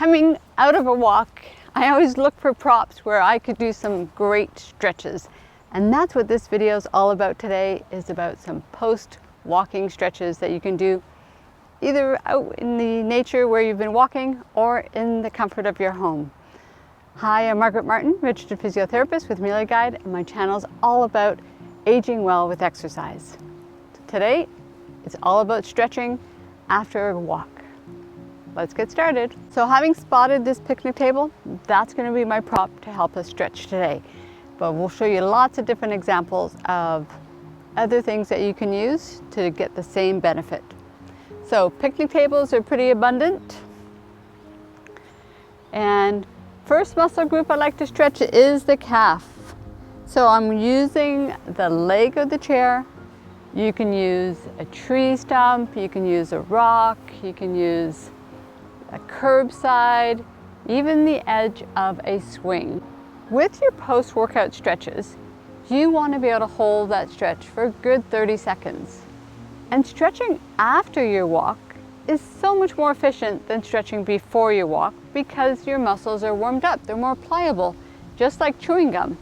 Coming out of a walk, I always look for props where I could do some great stretches. And that's what this video is all about today, is about some post-walking stretches that you can do either out in the nature where you've been walking or in the comfort of your home. Hi, I'm Margaret Martin, registered physiotherapist with Amelia Guide, and my channel is all about aging well with exercise. Today, it's all about stretching after a walk. Let's get started. So having spotted this picnic table, that's going to be my prop to help us stretch today. But we'll show you lots of different examples of other things that you can use to get the same benefit. So picnic tables are pretty abundant. And first muscle group I like to stretch is the calf. So I'm using the leg of the chair. You can use a tree stump, you can use a rock, you can use a curbside, even the edge of a swing. With your post-workout stretches, you want to be able to hold that stretch for a good 30 seconds. And stretching after your walk is so much more efficient than stretching before your walk because your muscles are warmed up, they're more pliable, just like chewing gum.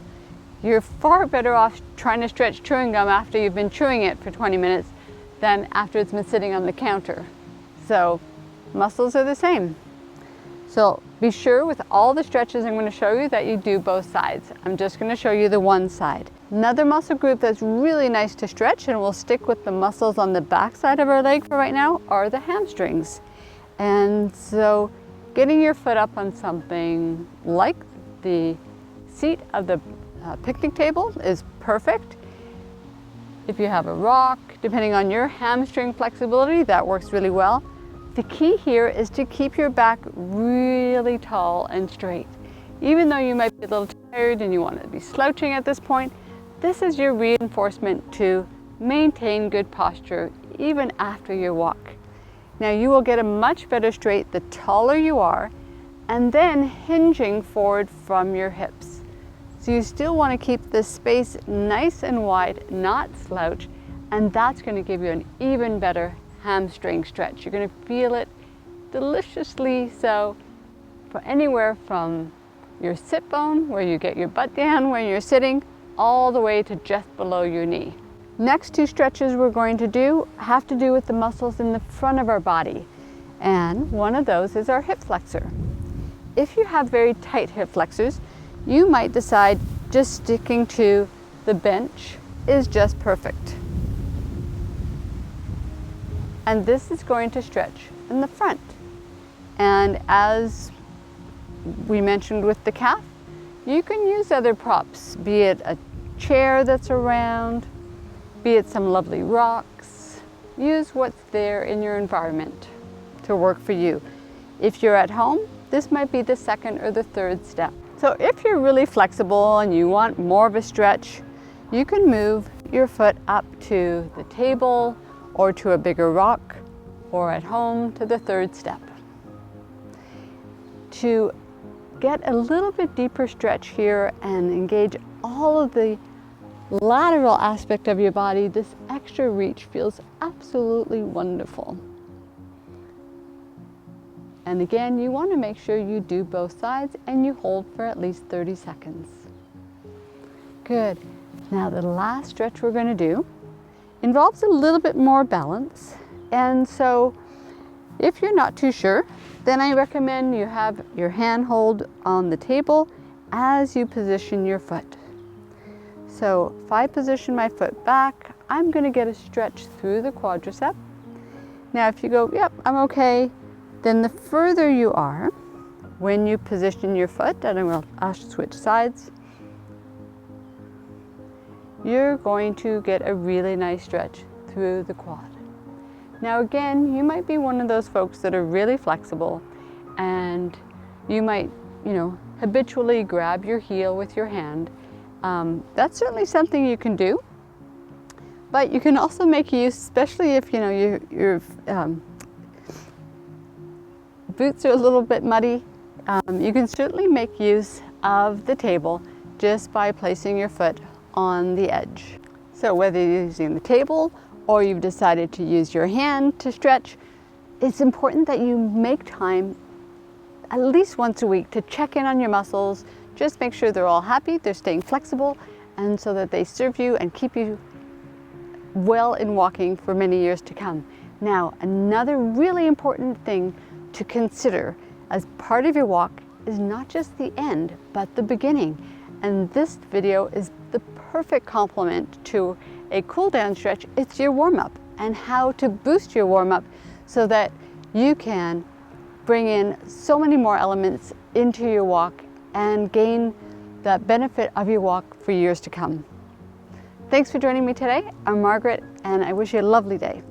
You're far better off trying to stretch chewing gum after you've been chewing it for 20 minutes than after it's been sitting on the counter. So muscles are the same. So be sure with all the stretches I'm going to show you that you do both sides. I'm just going to show you the one side. Another muscle group that's really nice to stretch, and we'll stick with the muscles on the back side of our leg for right now, are the hamstrings. And so getting your foot up on something like the seat of the picnic table is perfect. If you have a rock, depending on your hamstring flexibility, that works really well. The key here is to keep your back really tall and straight. Even though you might be a little tired and you want to be slouching at this point, this is your reinforcement to maintain good posture even after your walk. Now you will get a much better straight the taller you are, and then hinging forward from your hips. So you still want to keep this space nice and wide, not slouch, and that's going to give you an even better hamstring stretch. You're going to feel it deliciously so for anywhere from your sit bone, where you get your butt down when you're sitting, all the way to just below your knee. Next two stretches we're going to do have to do with the muscles in the front of our body, and one of those is our hip flexor. If you have very tight hip flexors, you might decide just sticking to the bench is just perfect. And this is going to stretch in the front. And as we mentioned with the calf, you can use other props, be it a chair that's around, be it some lovely rocks. Use what's there in your environment to work for you. If you're at home, this might be the second or the third step. So if you're really flexible and you want more of a stretch, you can move your foot up to the table or to a bigger rock, or at home to the third step. To get a little bit deeper stretch here and engage all of the lateral aspect of your body, this extra reach feels absolutely wonderful. And again, you want to make sure you do both sides and you hold for at least 30 seconds. Good. Now the last stretch we're going to do involves a little bit more balance. And so if you're not too sure, then I recommend you have your hand hold on the table as you position your foot. So if I position my foot back, I'm going to get a stretch through the quadricep. Now if you go, yep, I'm okay, then the further you are, when you position your foot, and I'll switch sides, you're going to get a really nice stretch through the quad. Now again, you might be one of those folks that are really flexible, and you might, habitually grab your heel with your hand. That's certainly something you can do, but you can also make use, especially if your boots are a little bit muddy, you can certainly make use of the table just by placing your foot on the edge. So whether you're using the table or you've decided to use your hand to stretch, it's important that you make time at least once a week to check in on your muscles. Just make sure they're all happy, they're staying flexible, and so that they serve you and keep you well in walking for many years to come. Now, another really important thing to consider as part of your walk is not just the end, but the beginning. And this video is the perfect complement to a cool down stretch. It's your warm-up and how to boost your warm-up so that you can bring in so many more elements into your walk and gain the benefit of your walk for years to come. Thanks for joining me today. I'm Margaret, and I wish you a lovely day.